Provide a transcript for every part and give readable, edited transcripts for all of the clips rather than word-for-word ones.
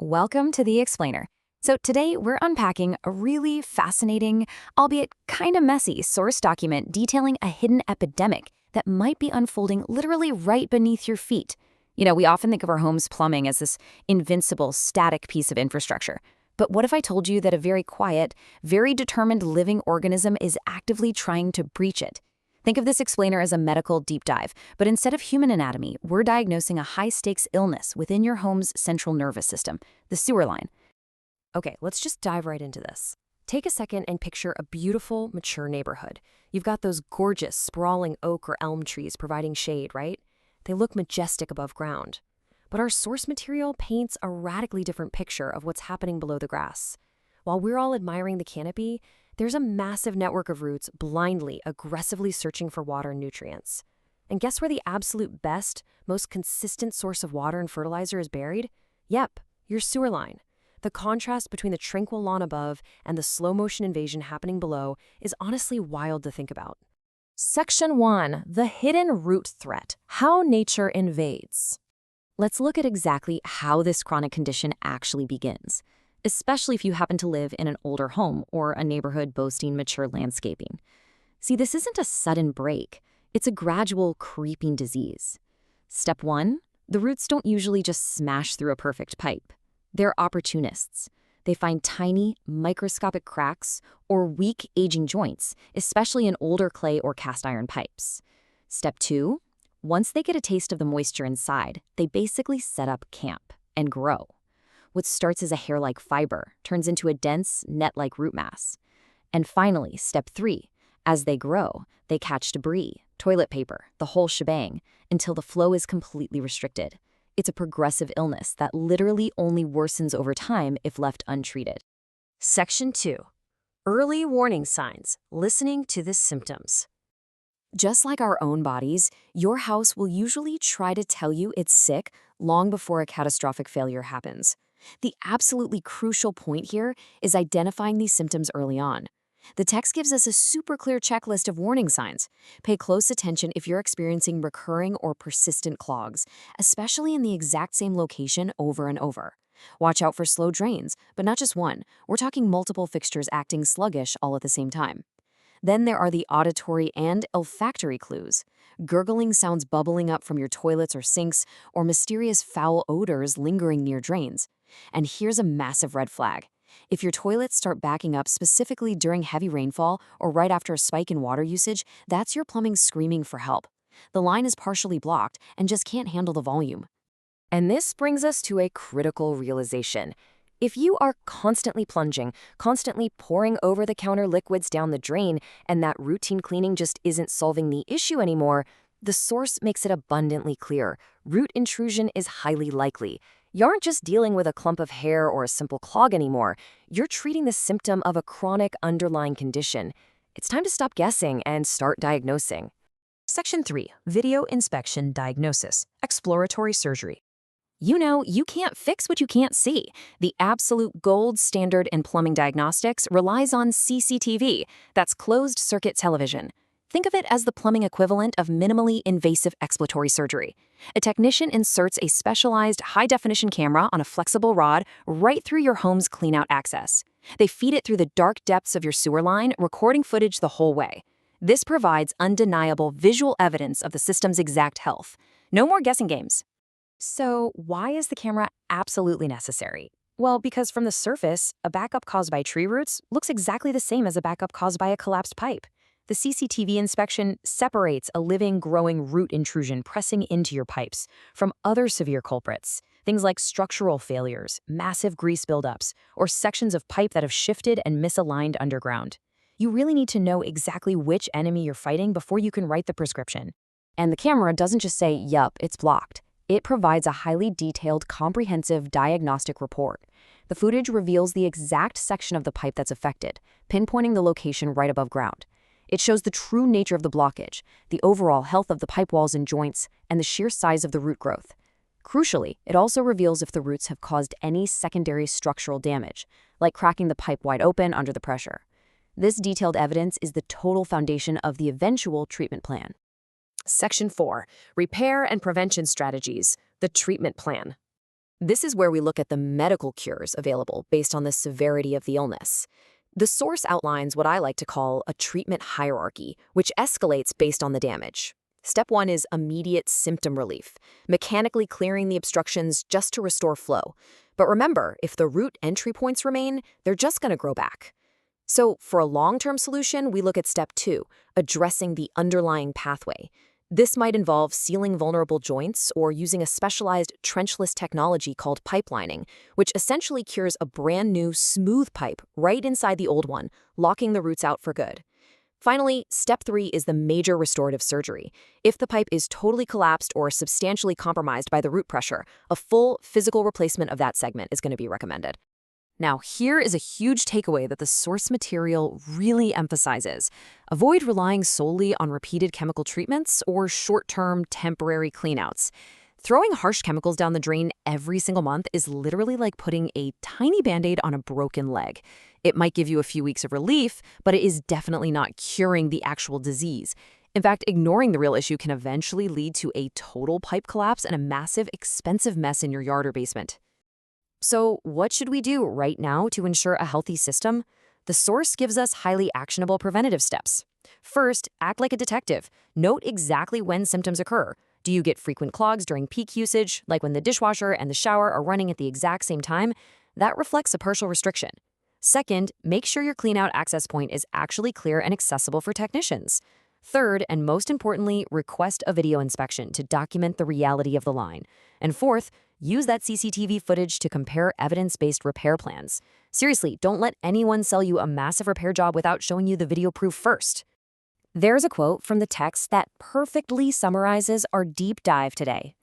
Welcome to The Explainer. So today we're unpacking a really fascinating, albeit kind of messy, source document detailing a hidden epidemic that might be unfolding literally right beneath your feet. We often think of our home's plumbing as this invincible, static piece of infrastructure. But what if I told you that a very quiet, very determined living organism is actively trying to breach it? Think of this explainer as a medical deep dive, but instead of human anatomy, we're diagnosing a high-stakes illness within your home's central nervous system, the sewer line. Okay, let's just dive right into this. Take a second and picture a beautiful, mature neighborhood. You've got those gorgeous, sprawling oak or elm trees providing shade, right? They look majestic above ground. But our source material paints a radically different picture of what's happening below the grass. While we're all admiring the canopy, there's a massive network of roots blindly, aggressively searching for water and nutrients. And guess where the absolute best, most consistent source of water and fertilizer is buried? Yep, your sewer line. The contrast between the tranquil lawn above and the slow-motion invasion happening below is honestly wild to think about. Section 1. The Hidden Root Threat. How Nature Invades. Let's look at exactly how this chronic condition actually begins, especially if you happen to live in an older home or a neighborhood boasting mature landscaping. See, this isn't a sudden break. It's a gradual, creeping disease. Step 1. The roots don't usually just smash through a perfect pipe. They're opportunists. They find tiny, microscopic cracks or weak, aging joints, especially in older clay or cast iron pipes. Step 2. Once they get a taste of the moisture inside, they basically set up camp and grow. What starts as a hair-like fiber turns into a dense, net-like root mass. And finally, step 3. As they grow, they catch debris, toilet paper, the whole shebang, until the flow is completely restricted. It's a progressive illness that literally only worsens over time if left untreated. Section 2. Early warning signs. Listening to the symptoms. Just like our own bodies, your house will usually try to tell you it's sick long before a catastrophic failure happens. The absolutely crucial point here is identifying these symptoms early on. The text gives us a super clear checklist of warning signs. Pay close attention if you're experiencing recurring or persistent clogs, especially in the exact same location over and over. Watch out for slow drains, but not just one. We're talking multiple fixtures acting sluggish all at the same time. Then there are the auditory and olfactory clues. Gurgling sounds bubbling up from your toilets or sinks, or mysterious foul odors lingering near drains. And here's a massive red flag. If your toilets start backing up specifically during heavy rainfall or right after a spike in water usage, that's your plumbing screaming for help. The line is partially blocked and just can't handle the volume. And this brings us to a critical realization. If you are constantly plunging, constantly pouring over-the-counter liquids down the drain, and that routine cleaning just isn't solving the issue anymore, the source makes it abundantly clear. Root intrusion is highly likely. You aren't just dealing with a clump of hair or a simple clog anymore. You're treating the symptom of a chronic underlying condition. It's time to stop guessing and start diagnosing. Section 3. Video Inspection Diagnosis. Exploratory Surgery. You can't fix what you can't see. The absolute gold standard in plumbing diagnostics relies on CCTV. That's closed-circuit television. Think of it as the plumbing equivalent of minimally invasive exploratory surgery. A technician inserts a specialized high-definition camera on a flexible rod right through your home's cleanout access. They feed it through the dark depths of your sewer line, recording footage the whole way. This provides undeniable visual evidence of the system's exact health. No more guessing games. So why is the camera absolutely necessary? Well, because from the surface, a backup caused by tree roots looks exactly the same as a backup caused by a collapsed pipe. The CCTV inspection separates a living, growing root intrusion pressing into your pipes from other severe culprits, things like structural failures, massive grease buildups, or sections of pipe that have shifted and misaligned underground. You really need to know exactly which enemy you're fighting before you can write the prescription. And the camera doesn't just say, yup, it's blocked. It provides a highly detailed, comprehensive diagnostic report. The footage reveals the exact section of the pipe that's affected, pinpointing the location right above ground. It shows the true nature of the blockage, the overall health of the pipe walls and joints, and the sheer size of the root growth. Crucially, it also reveals if the roots have caused any secondary structural damage, like cracking the pipe wide open under the pressure. This detailed evidence is the total foundation of the eventual treatment plan. Section 4. Repair and Prevention Strategies. The Treatment Plan. This is where we look at the medical cures available based on the severity of the illness. The source outlines what I like to call a treatment hierarchy, which escalates based on the damage. Step 1 is immediate symptom relief, mechanically clearing the obstructions just to restore flow. But remember, if the root entry points remain, they're just going to grow back. So for a long-term solution, we look at step 2, addressing the underlying pathway. This might involve sealing vulnerable joints or using a specialized trenchless technology called pipelining, which essentially cures a brand new, smooth pipe right inside the old one, locking the roots out for good. Finally, step 3 is the major restorative surgery. If the pipe is totally collapsed or substantially compromised by the root pressure, a full physical replacement of that segment is going to be recommended. Now, here is a huge takeaway that the source material really emphasizes. Avoid relying solely on repeated chemical treatments or short-term temporary cleanouts. Throwing harsh chemicals down the drain every single month is literally like putting a tiny Band-Aid on a broken leg. It might give you a few weeks of relief, but it is definitely not curing the actual disease. In fact, ignoring the real issue can eventually lead to a total pipe collapse and a massive, expensive mess in your yard or basement. So what should we do right now to ensure a healthy system? The source gives us highly actionable preventative steps. First, act like a detective. Note exactly when symptoms occur. Do you get frequent clogs during peak usage, like when the dishwasher and the shower are running at the exact same time? That reflects a partial restriction. Second, make sure your cleanout access point is actually clear and accessible for technicians. Third, and most importantly, request a video inspection to document the reality of the line. And fourth, use that CCTV footage to compare evidence-based repair plans. Seriously, don't let anyone sell you a massive repair job without showing you the video proof first. There's a quote from the text that perfectly summarizes our deep dive today.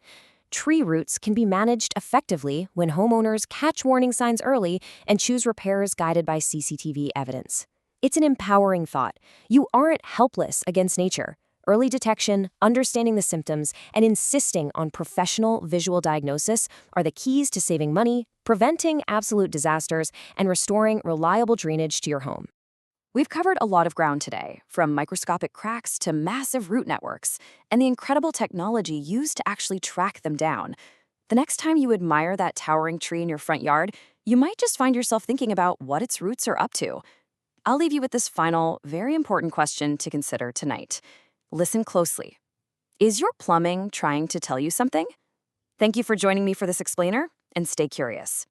Tree roots can be managed effectively when homeowners catch warning signs early and choose repairs guided by CCTV evidence. It's an empowering thought. You aren't helpless against nature. Early detection, understanding the symptoms, and insisting on professional visual diagnosis are the keys to saving money, preventing absolute disasters, and restoring reliable drainage to your home. We've covered a lot of ground today, from microscopic cracks to massive root networks, and the incredible technology used to actually track them down. The next time you admire that towering tree in your front yard, you might just find yourself thinking about what its roots are up to. I'll leave you with this final, very important question to consider tonight. Listen closely. Is your plumbing trying to tell you something? Thank you for joining me for this explainer, and stay curious.